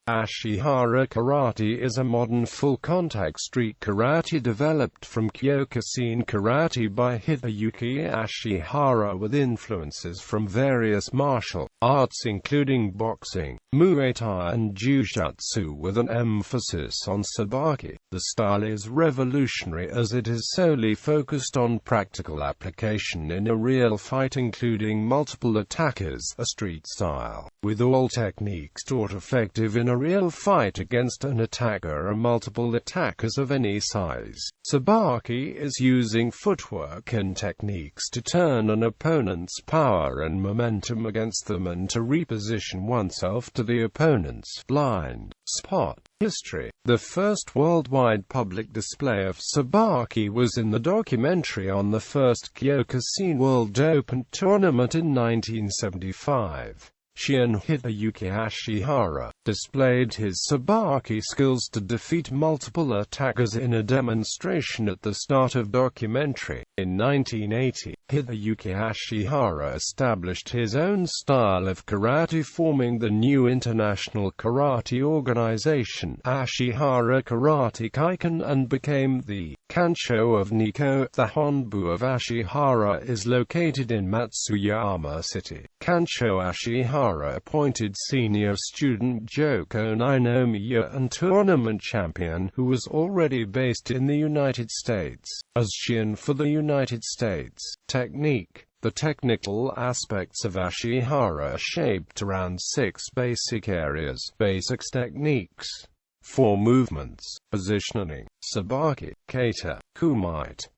Ashihara karate is a modern full-contact street karate developed from Kyokushin karate by Hideyuki Ashihara with influences from various martial arts including boxing, Muay Thai and Jujutsu with an emphasis on Sabaki. The style is revolutionary as it is solely focused on practical application in a real fight including multiple attackers, a street style, with all techniques taught effective in a real fight against an attacker or multiple attackers of any size. Sabaki is using footwork and techniques to turn an opponent's power and momentum against them and to reposition oneself to the opponent's blind spot. History. The first worldwide public display of Sabaki was in the documentary on the first Kyokushin World Open tournament in 1975. Hideyuki Ashihara displayed his Sabaki skills to defeat multiple attackers in a demonstration at the start of documentary. In 1980, Hideyuki Ashihara established his own style of karate, forming the new international karate organization, Ashihara Karate Kaikan, and became the Kansho of Nikko. The Honbu of Ashihara is located in Matsuyama City. Kansho Ashihara appointed senior student Joko Ninomiya and tournament champion, who was already based in the United States, as Shion for the United States. Technique. The technical aspects of Ashihara are shaped around 6 basic areas. Basics techniques. 4 movements: positioning, Sabaki, kata, kumite.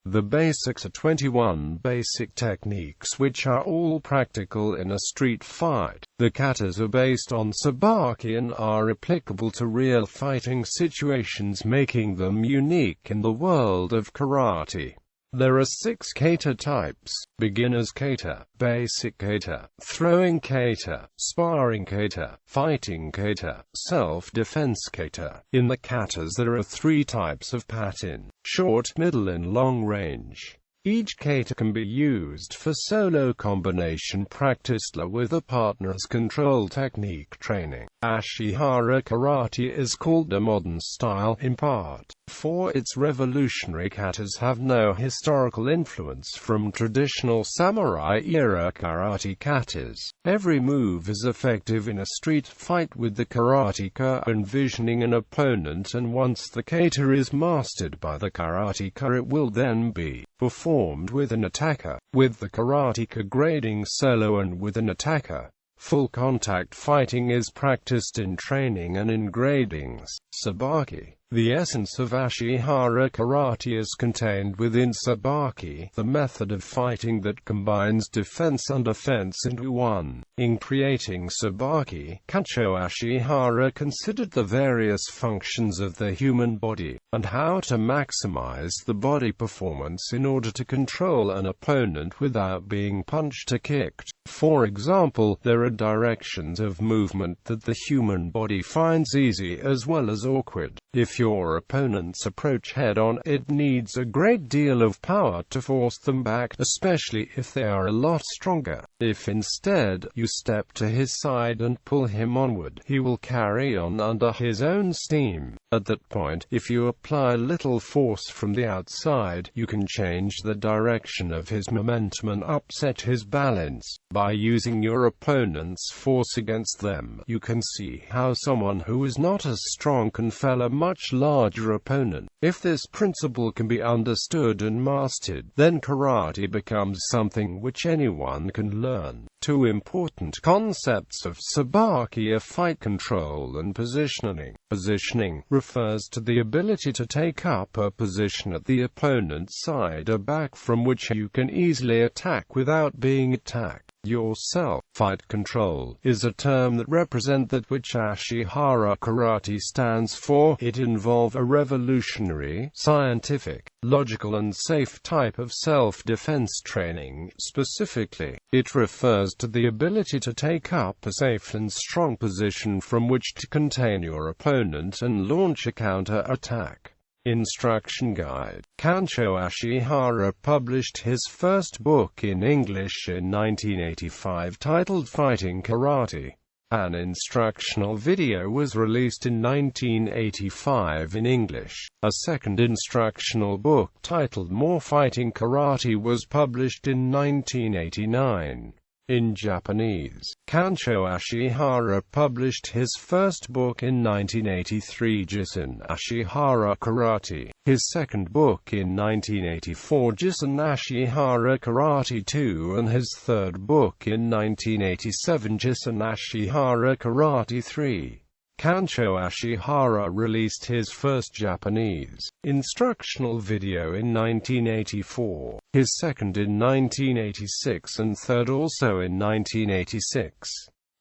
The basics are 21 basic techniques which are all practical in a street fight. The katas are based on Sabaki and are applicable to real fighting situations, making them unique in the world of karate. There are 6 kata types: beginner's kata, basic kata, throwing kata, sparring kata, fighting kata, self-defense kata. In the katas there are 3 types of pattern: short, middle and long range. Each kata can be used for solo combination practice with a partner's control technique training. Ashihara karate is called a modern style, in part, for its revolutionary katas have no historical influence from traditional samurai-era karate katas. Every move is effective in a street fight with the karateka envisioning an opponent, and once the kata is mastered by the karateka it will then be performed with an attacker, with the karateka grading solo and with an attacker. Full contact fighting is practiced in training and in gradings. Sabaki. The essence of Ashihara karate is contained within Sabaki, the method of fighting that combines defense and offense into one. In creating Sabaki, Kansho Ashihara considered the various functions of the human body, and how to maximize the body performance in order to control an opponent without being punched or kicked. For example, there are directions of movement that the human body finds easy as well as awkward. If your opponents approach head-on, it needs a great deal of power to force them back, especially if they are a lot stronger. If instead, you step to his side and pull him onward, he will carry on under his own steam. At that point, if you apply little force from the outside, you can change the direction of his momentum and upset his balance. By using your opponent's force against them, you can see how someone who is not as strong can fell a much larger opponent. If this principle can be understood and mastered, then karate becomes something which anyone can learn. 2 important concepts of Sabaki are fight control and positioning. Positioning refers to the ability to take up a position at the opponent's side or back from which you can easily attack without being attacked yourself. Fight control is a term that represents that which Ashihara karate stands for. It involves a revolutionary, scientific, logical and safe type of self-defense training. Specifically, it refers to the ability to take up a safe and strong position from which to contain your opponent and launch a counter-attack. Instruction Guide. Kansho Ashihara published his first book in English in 1985 titled Fighting Karate. An instructional video was released in 1985 in English. A second instructional book titled More Fighting Karate was published in 1989. In Japanese, Kancho Ashihara published his first book in 1983, Jissen Ashihara Karate, his second book in 1984, Jissen Ashihara Karate 2, and his third book in 1987, Jissen Ashihara Karate 3. Kancho Ashihara released his first Japanese instructional video in 1984, his second in 1986 and third also in 1986.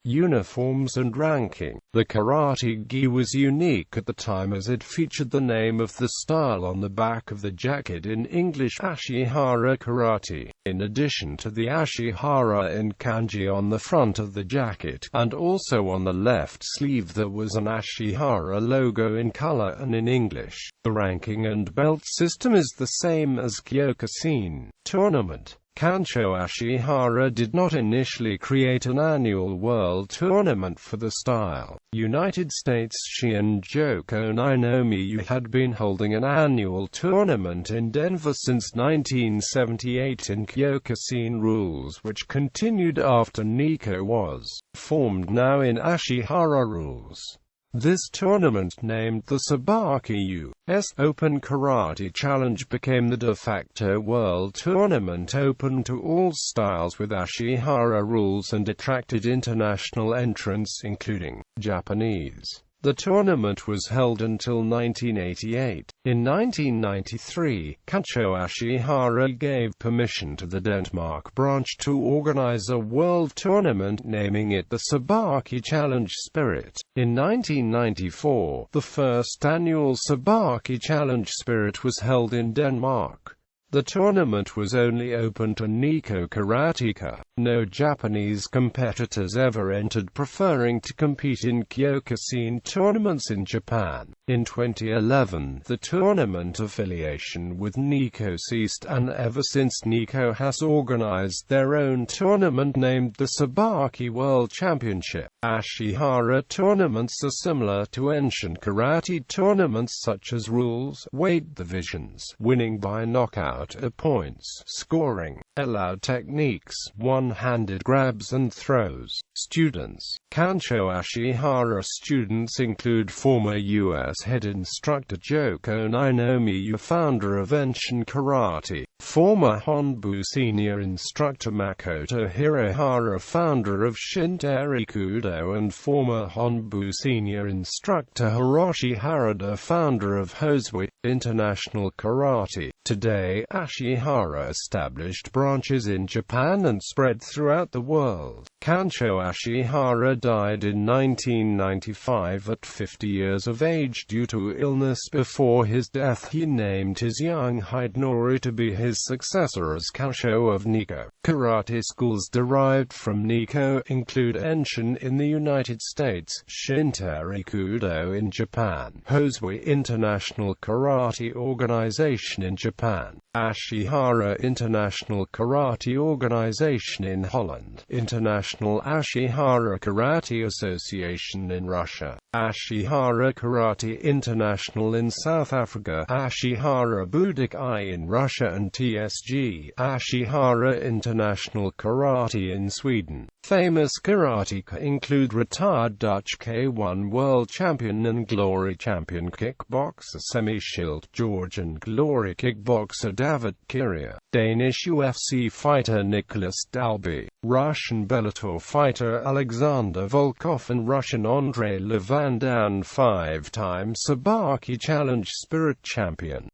Uniforms and ranking. The karate gi was unique at the time as it featured the name of the style on the back of the jacket, in English Ashihara Karate, in addition to the Ashihara in kanji on the front of the jacket, and also on the left sleeve there was an Ashihara logo in color and in English. The ranking and belt system is the same as Kyokushin tournament. Kancho Ashihara did not initially create an annual world tournament for the style. United States Shinjuku Ninomiyu had been holding an annual tournament in Denver since 1978 in Kyokushin rules, which continued after Nikko was formed, now in Ashihara rules. This tournament, named the Sabaki U.S. Open Karate Challenge, became the de facto world tournament open to all styles with Ashihara rules and attracted international entrants including Japanese. The tournament was held until 1988. In 1993, Kancho Ashihara gave permission to the Denmark branch to organize a world tournament, naming it the Sabaki Challenge Spirit. In 1994, the first annual Sabaki Challenge Spirit was held in Denmark. The tournament was only open to Nikko karateka. No Japanese competitors ever entered, preferring to compete in Kyokushin tournaments in Japan. In 2011, the tournament affiliation with Nikko ceased, and ever since Nikko has organized their own tournament named the Sabaki World Championship. Ashihara tournaments are similar to ancient karate tournaments such as rules, weight divisions, winning by knockout, points, scoring, allowed techniques, one-handed grabs and throws. Students. Kancho Ashihara students include former U.S. head instructor Joko Ninomiyu, founder of Enshin Karate, former Honbu senior instructor Makoto Hirohara, founder of Shinterikudo, and former Honbu senior instructor Hiroshi Harada, founder of Hosui International Karate. Today, Ashihara established branches in Japan and spread throughout the world. Kancho Ashihara died in 1995 at 50 years of age due to illness. Before his death, he named his young Hidenori to be his successor as Kancho of Nikko. Karate schools derived from Nikko include Enshin in the United States, Shinterikudo in Japan, Hosui International Karate Organization in Japan, Ashihara International Karate Organization in Holland, International Ashihara Karate Association in Russia, Ashihara Karate International in South Africa, Ashihara Budokai in Russia and TSG, Ashihara International Karate in Sweden. Famous karateka include retired Dutch K1 World Champion and Glory Champion kickboxer Semi Schild, Georgian Glory kickboxer David Kiria, Danish UFC fighter Nicholas Dalby, Russian Bellator fighter Alexander Volkov, and Russian Andrei Levandan, 5-time Sabaki Challenge Spirit Champion.